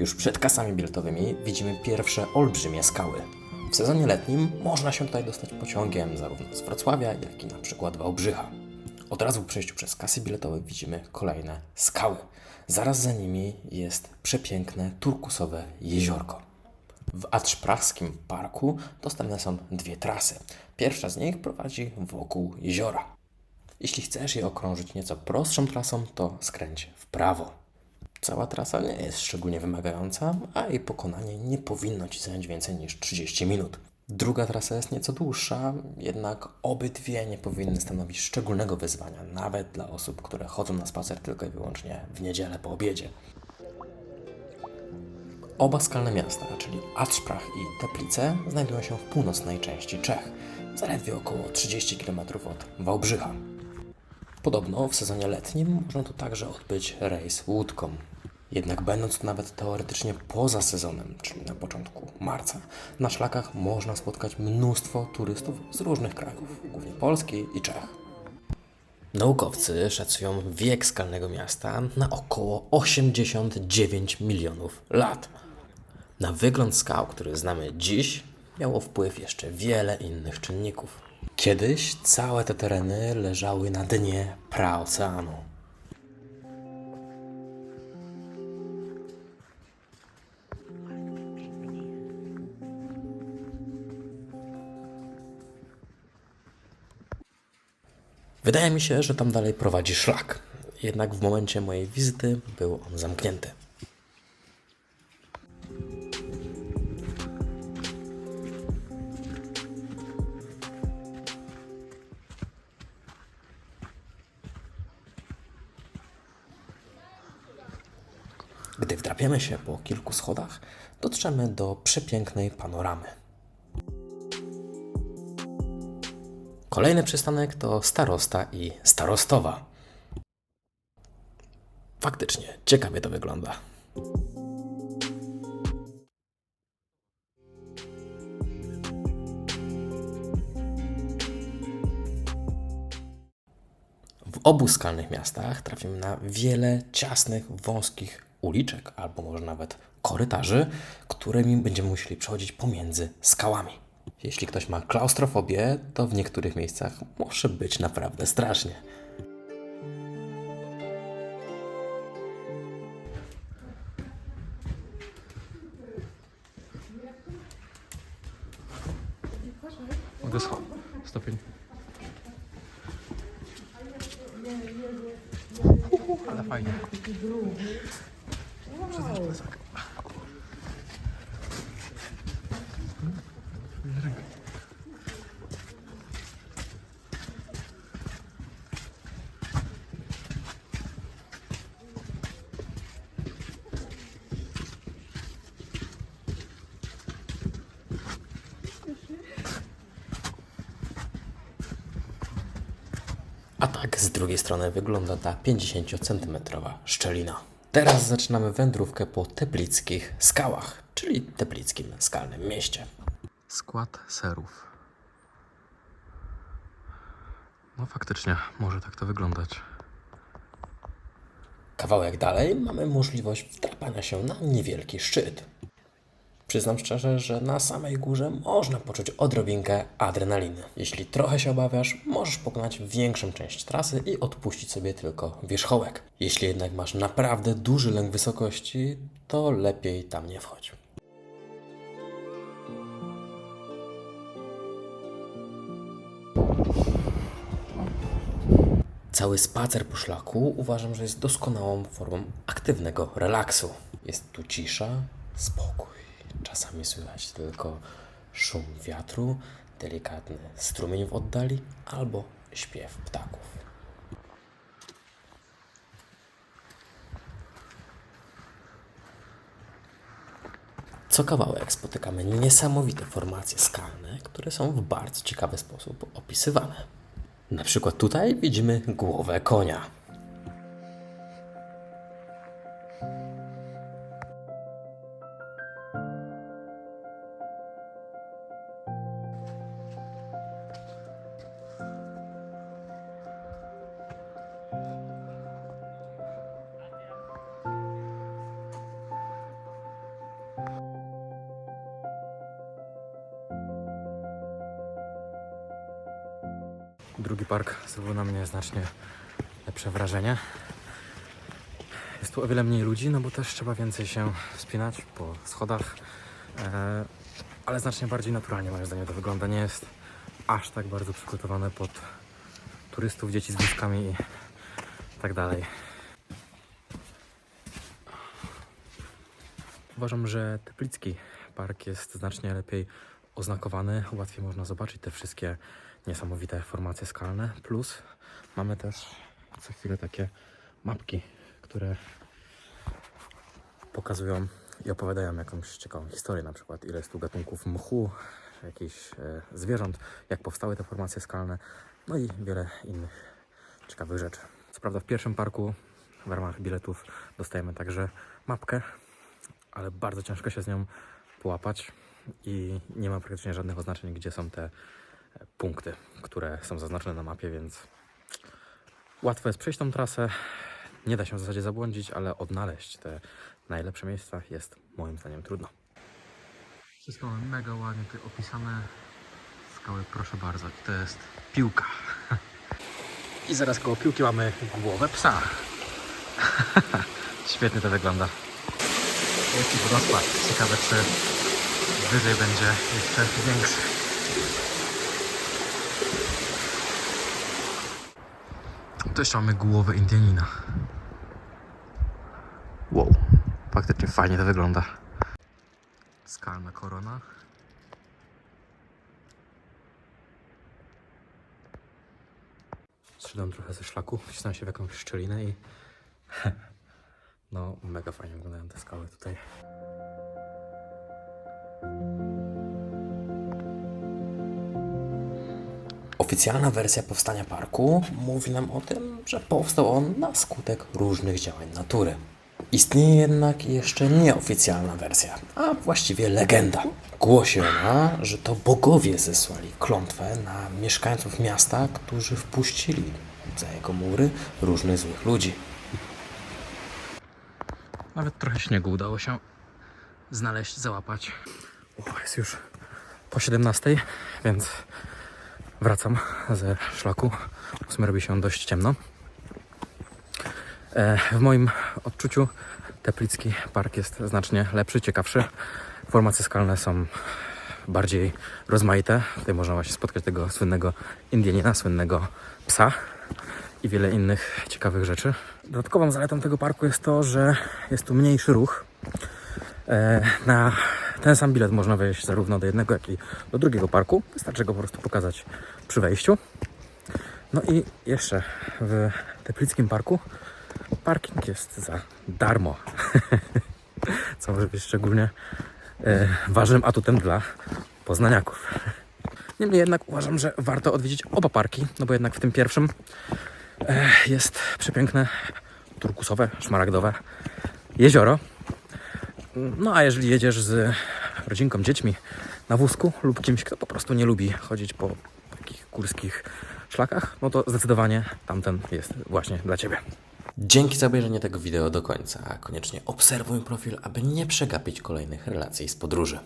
Już przed kasami biletowymi widzimy pierwsze olbrzymie skały. W sezonie letnim można się tutaj dostać pociągiem zarówno z Wrocławia, jak i na przykład Wałbrzycha. Od razu po przejściu przez kasy biletowe widzimy kolejne skały. Zaraz za nimi jest przepiękne turkusowe jeziorko. W Atrschprachskim Parku dostępne są dwie trasy. Pierwsza z nich prowadzi wokół jeziora. Jeśli chcesz je okrążyć nieco prostszą trasą, to skręć w prawo. Cała trasa nie jest szczególnie wymagająca, a jej pokonanie nie powinno Ci zająć więcej niż 30 minut. Druga trasa jest nieco dłuższa, jednak obydwie nie powinny stanowić szczególnego wyzwania, nawet dla osób, które chodzą na spacer tylko i wyłącznie w niedzielę po obiedzie. Oba skalne miasta, czyli Atrschprach i Teplice, znajdują się w północnej części Czech, zaledwie około 30 km od Wałbrzycha. Podobno w sezonie letnim można tu także odbyć rejs łódką. Jednak będąc tu nawet teoretycznie poza sezonem, czyli na początku marca, na szlakach można spotkać mnóstwo turystów z różnych krajów, głównie Polski i Czech. Naukowcy szacują wiek skalnego miasta na około 89 milionów lat. Na wygląd skał, który znamy dziś, miało wpływ jeszcze wiele innych czynników. Kiedyś całe te tereny leżały na dnie praoceanu. Wydaje mi się, że tam dalej prowadzi szlak. Jednak w momencie mojej wizyty był on zamknięty. Gdy wdrapiemy się po kilku schodach, dotrzemy do przepięknej panoramy. Kolejny przystanek to Starosta i Starostowa. Faktycznie, ciekawie to wygląda. W obu skalnych miastach trafimy na wiele ciasnych, wąskich uliczek, albo może nawet korytarzy, którymi będziemy musieli przechodzić pomiędzy skałami. Jeśli ktoś ma klaustrofobię, to w niektórych miejscach może być naprawdę strasznie. Mogę stopień. Ale fajnie. Przeznacz plecak. A tak z drugiej strony wygląda ta 50-centymetrowa szczelina. Teraz zaczynamy wędrówkę po teplickich skałach, czyli teplickim skalnym mieście. Skład serów. No faktycznie, może tak to wyglądać. Kawałek dalej mamy możliwość wdrapania się na niewielki szczyt. Przyznam szczerze, że na samej górze można poczuć odrobinkę adrenaliny. Jeśli trochę się obawiasz, możesz pokonać większą część trasy i odpuścić sobie tylko wierzchołek. Jeśli jednak masz naprawdę duży lęk wysokości, to lepiej tam nie wchodź. Cały spacer po szlaku uważam, że jest doskonałą formą aktywnego relaksu. Jest tu cisza, spokój. Czasami słychać tylko szum wiatru, delikatny strumień w oddali albo śpiew ptaków. Co kawałek spotykamy niesamowite formacje skalne, które są w bardzo ciekawy sposób opisywane. Na przykład tutaj widzimy głowę konia. Drugi park zrobił na mnie znacznie lepsze wrażenie. Jest tu o wiele mniej ludzi, no bo też trzeba więcej się wspinać po schodach, ale znacznie bardziej naturalnie moim zdaniem to wygląda. Nie jest aż tak bardzo przygotowane pod turystów, dzieci z wózkami i tak dalej. Uważam, że Teplicki park jest znacznie lepiej oznakowany, łatwiej można zobaczyć te wszystkie niesamowite formacje skalne, plus mamy też co chwilę takie mapki, które pokazują i opowiadają jakąś ciekawą historię, na przykład ile jest tu gatunków mchu, jakichś zwierząt, jak powstały te formacje skalne, no i wiele innych ciekawych rzeczy. Co prawda w pierwszym parku w ramach biletów dostajemy także mapkę, ale bardzo ciężko się z nią połapać i nie ma praktycznie żadnych oznaczeń, gdzie są te punkty, które są zaznaczone na mapie, więc łatwo jest przejść tą trasę. Nie da się w zasadzie zabłądzić, ale odnaleźć te najlepsze miejsca jest moim zdaniem trudno. Wszystko mamy mega ładnie tutaj opisane. Skały, proszę bardzo. I to jest piłka. I zaraz koło piłki mamy głowę psa. Świetnie to wygląda. Jest ich rozkład. Ciekawe, czy wyżej będzie jeszcze większy. Tu jeszcze mamy głowę Indianina. Wow, faktycznie fajnie to wygląda. Skalna korona. Zszedłem trochę ze szlaku, wcisnąłem się w jakąś szczelinę i no mega fajnie wyglądają te skały tutaj. Oficjalna wersja powstania parku mówi nam o tym, że powstał on na skutek różnych działań natury. Istnieje jednak jeszcze nieoficjalna wersja, a właściwie legenda. Głosi ona, że to bogowie zesłali klątwę na mieszkańców miasta, którzy wpuścili za jego mury różnych złych ludzi. Nawet trochę śniegu udało się znaleźć, załapać. Jest już po 17, więc wracam ze szlaku. W sumie robi się dość ciemno. W moim odczuciu Teplicki park jest znacznie lepszy, ciekawszy. Formacje skalne są bardziej rozmaite. Tutaj można właśnie spotkać tego słynnego Indianina, słynnego psa i wiele innych ciekawych rzeczy. Dodatkową zaletą tego parku jest to, że jest tu mniejszy ruch. Na ten sam bilet można wejść zarówno do jednego, jak i do drugiego parku. Wystarczy go po prostu pokazać przy wejściu. No i jeszcze w Teplickim parku parking jest za darmo. Co może być szczególnie ważnym atutem dla poznaniaków. Niemniej jednak uważam, że warto odwiedzić oba parki, no bo jednak w tym pierwszym jest przepiękne, turkusowe, szmaragdowe jezioro. No a jeżeli jedziesz z rodzinką, dziećmi na wózku lub kimś, kto po prostu nie lubi chodzić po takich górskich szlakach, no to zdecydowanie tamten jest właśnie dla Ciebie. Dzięki za obejrzenie tego wideo do końca, a koniecznie obserwuj profil, aby nie przegapić kolejnych relacji z podróży.